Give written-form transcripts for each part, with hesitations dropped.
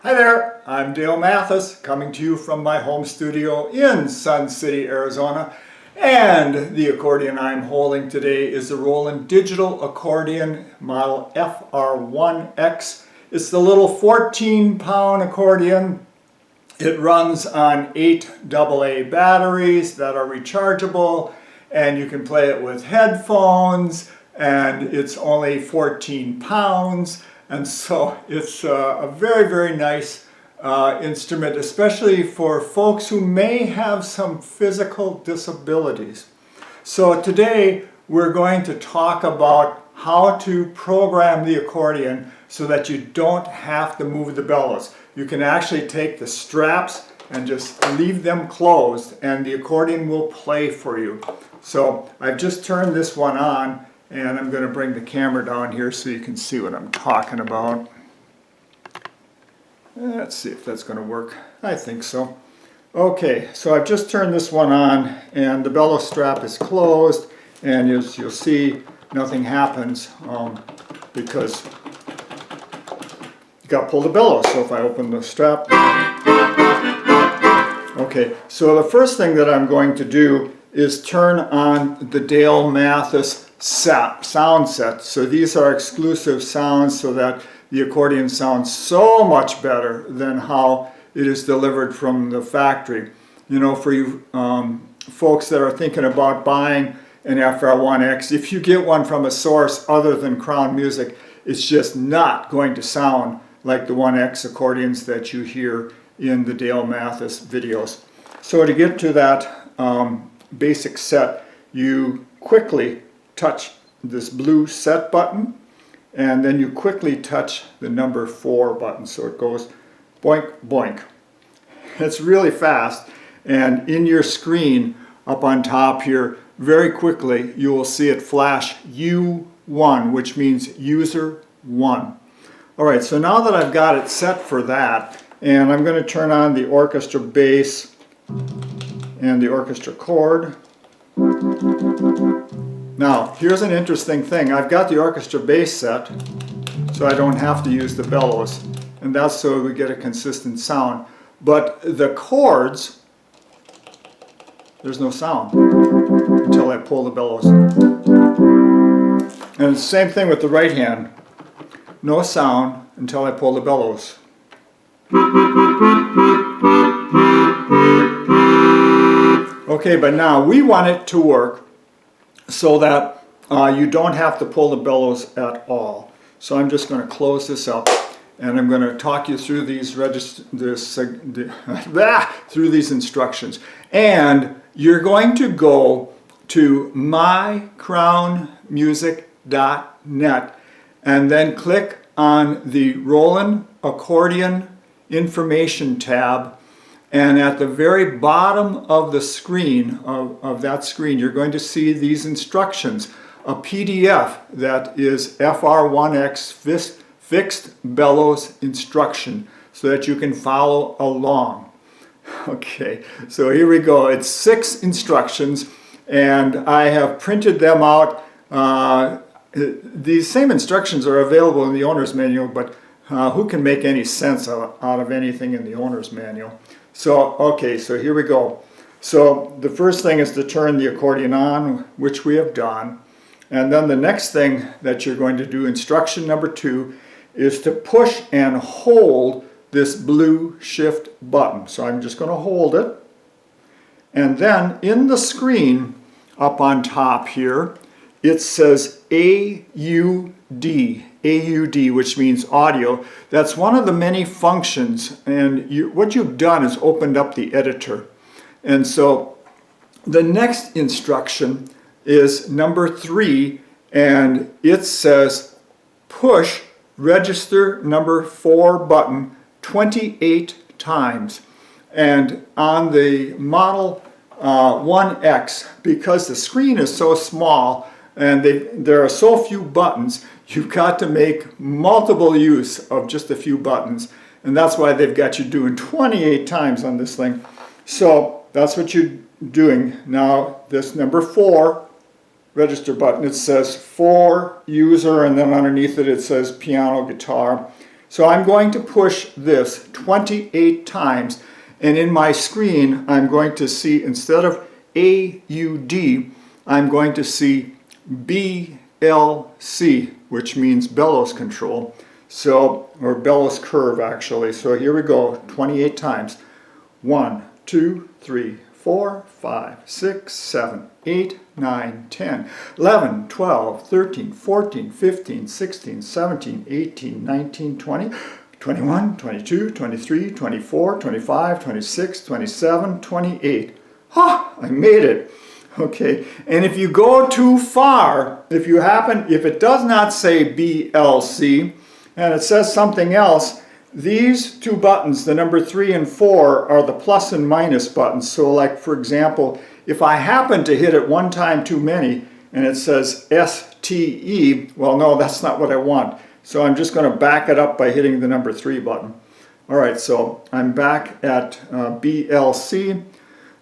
Hi there, I'm Dale Mathis, coming to you from my home studio in Sun City, Arizona. And the accordion I'm holding today is the Roland digital accordion model FR1X. It's the little 14-pound accordion. It runs on 8 AA batteries that are rechargeable, and you can play it with headphones, and it's only 14 pounds. And so it's a very, very nice instrument, especially for folks who may have some physical disabilities. So today we're going to talk about how to program the accordion so that you don't have to move the bellows. You can actually take the straps and just leave them closed, and the accordion will play for you. So I've just turned this one on, and I'm going to bring the camera down here so you can see what I'm talking about. Let's see if that's going to work. I think so. Okay, so I've just turned this one on, and the bellows strap is closed, and as you'll see, nothing happens because you got to pull the bellows. So if I open the strap, okay, so the first thing that I'm going to do is turn on the Dale Mathis sound set. So these are exclusive sounds so that the accordion sounds so much better than how it is delivered from the factory. You know, for you folks that are thinking about buying an FR1X, if you get one from a source other than Crown Music, it's just not going to sound like the 1X accordions that you hear in the Dale Mathis videos. So to get to that basic set, you quickly touch this blue set button, and then you quickly touch the number 4 button, so it goes boink, boink. It's really fast, and in your screen up on top here, very quickly you will see it flash U1, which means user 1. Alright, so now that I've got it set for that, and I'm going to turn on the orchestra bass and the orchestra chord. Now, here's an interesting thing. I've got the orchestra bass set, so I don't have to use the bellows, and that's so we get a consistent sound. But the chords, there's no sound until I pull the bellows. And the same thing with the right hand. No sound until I pull the bellows. Okay, but now we want it to work so that you don't have to pull the bellows at all. So I'm just going to close this up, and I'm going to talk you through these through these instructions. And you're going to go to mycrownmusic.net and then click on the Roland Accordion Information tab. And at the very bottom of the screen, of that screen, you're going to see these instructions. A PDF that is FR1X fixed bellows instruction so that you can follow along. Okay, so here we go. It's 6 instructions, and I have printed them out. These same instructions are available in the owner's manual, but who can make any sense out of anything in the owner's manual? So, okay, so here we go. So the first thing is to turn the accordion on, which we have done. And then the next thing that you're going to do, instruction number 2, is to push and hold this blue shift button. So I'm just going to hold it. And then in the screen up on top here, it says AUD. AUD, which means audio. That's one of the many functions, and what you've done is opened up the editor. And so the next instruction is number 3, and it says push register number 4 button 28 times. And on the model 1X, because the screen is so small and there are so few buttons, you've got to make multiple use of just a few buttons, and that's why they've got you doing 28 times on this thing. So that's what you're doing. Now this number 4 register button, it says for user, and then underneath it, it says piano, guitar. So I'm going to push this 28 times, and in my screen I'm going to see, instead of A-U-D, I'm going to see B-L-C, which means bellows control. So, or bellows curve actually. So here we go, 28 times. 1, 2, 3, 4, 5, 6, 7, 8, 9, 10, 11, 12, 13, 14, 15, 16, 17, 18, 19, 20, 21, 22, 23, 24, 25, 26, 27, 28. Ha! I made it. Okay, and if you go too far, if it does not say BLC and it says something else, these two buttons, the number 3 and 4, are the plus and minus buttons. So like, for example, if I happen to hit it one time too many and it says STE, well, no, that's not what I want. So I'm just going to back it up by hitting the number 3 button. All right, so I'm back at BLC.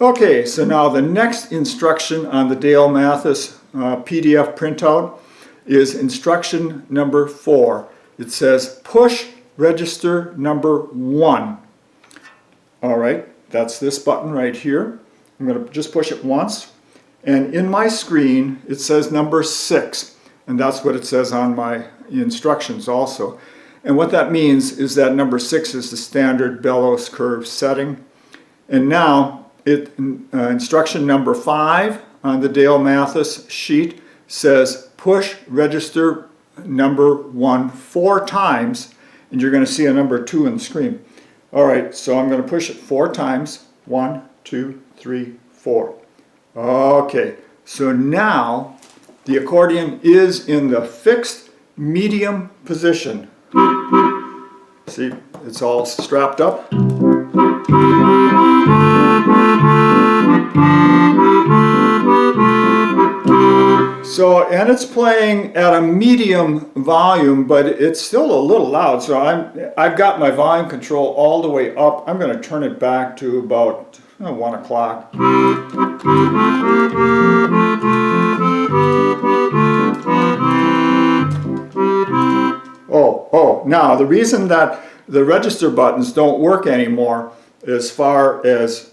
Okay, so now the next instruction on the Dale Mathis PDF printout is instruction number 4. It says push register number 1. All right, that's this button right here. I'm going to just push it once, and in my screen it says number 6, and that's what it says on my instructions also. And what that means is that number 6 is the standard bellows curve setting. And now instruction number 5 on the Dale Mathis sheet says push register number 1 4 times, and you're going to see a number 2 in the screen. All right, so I'm going to push it 4 times. 1, 2, 3, 4. Okay, so now the accordion is in the fixed medium position. See, it's all strapped up. So, and it's playing at a medium volume, but it's still a little loud. So I've got my volume control all the way up. I'm going to turn it back to about 1 o'clock. Oh, now the reason that the register buttons don't work anymore as far as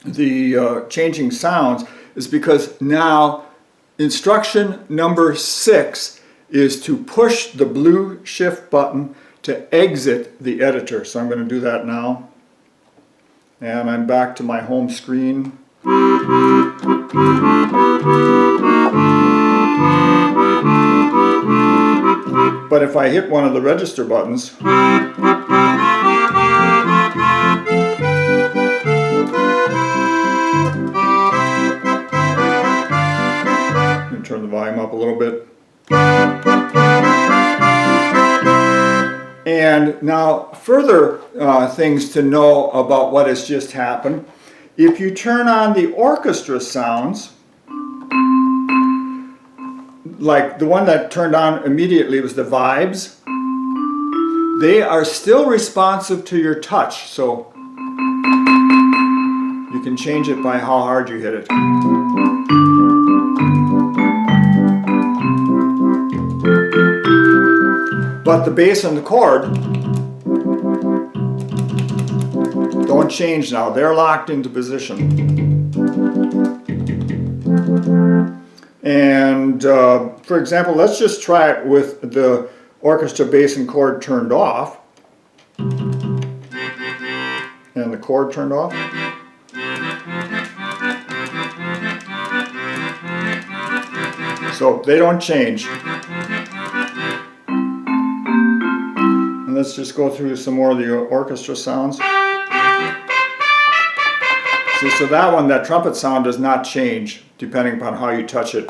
the changing sounds is because now instruction number 6 is to push the blue shift button to exit the editor. So I'm going to do that now. And I'm back to my home screen. But if I hit one of the register buttons, turn the volume up a little bit. And now further things to know about what has just happened. If you turn on the orchestra sounds, like the one that turned on immediately was the vibes, they are still responsive to your touch. So you can change it by how hard you hit it. But the bass and the chord don't change now. They're locked into position. And for example, let's just try it with the orchestra bass and chord turned off. And the chord turned off. So they don't change. And let's just go through some more of the orchestra sounds. See, so that one, that trumpet sound does not change depending upon how you touch it.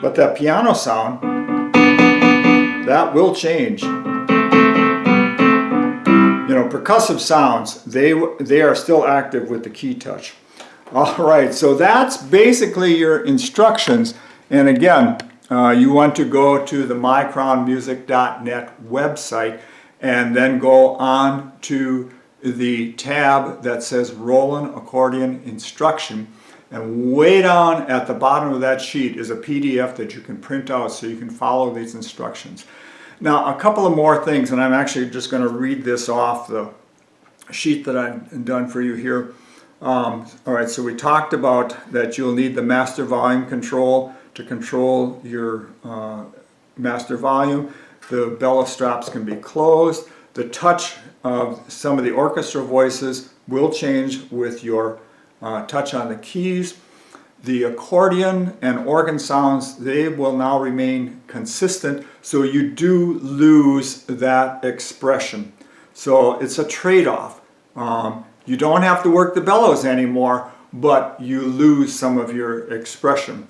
But that piano sound, that will change. You know, percussive sounds, they are still active with the key touch. All right, so that's basically your instructions. And again, you want to go to the mycrownmusic.net website and then go on to the tab that says Roland Accordion Instruction, and way down at the bottom of that sheet is a PDF that you can print out so you can follow these instructions. Now, a couple of more things, and I'm actually just going to read this off the sheet that I've done for you here. All right, so we talked about that you'll need the master volume control to control your master volume. The bellows straps can be closed. The touch of some of the orchestra voices will change with your touch on the keys. The accordion and organ sounds, they will now remain consistent, so you do lose that expression. So it's a trade-off. You don't have to work the bellows anymore, but you lose some of your expression.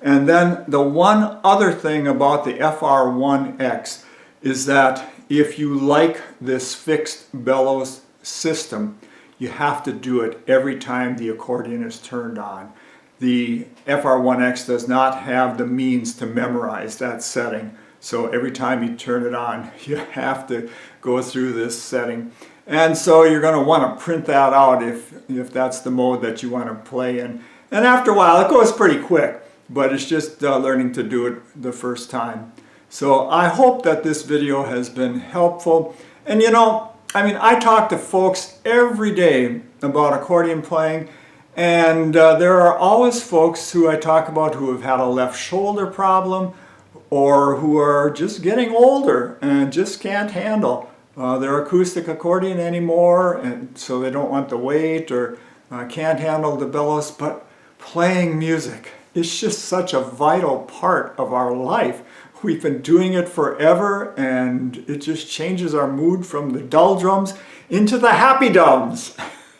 And then the one other thing about the FR1X is that if you like this fixed bellows system, you have to do it every time the accordion is turned on. The FR1X does not have the means to memorize that setting. So every time you turn it on, you have to go through this setting. And so you're going to want to print that out if that's the mode that you want to play in. And after a while, it goes pretty quick, but it's just learning to do it the first time. So I hope that this video has been helpful. And you know, I talk to folks every day about accordion playing, and there are always folks who I talk about who have had a left shoulder problem or who are just getting older and just can't handle their acoustic accordion anymore, and so they don't want the weight or can't handle the bellows. But playing music is just such a vital part of our life. We've been doing it forever, and it just changes our mood from the dull drums into the happy drums.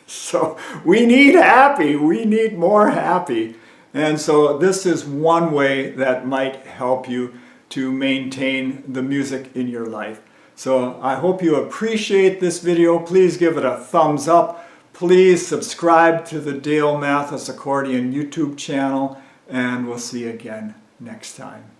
So we need happy, we need more happy. And so this is one way that might help you to maintain the music in your life. So I hope you appreciate this video. Please give it a thumbs up. Please subscribe to the Dale Mathis Accordion YouTube channel, and we'll see you again next time.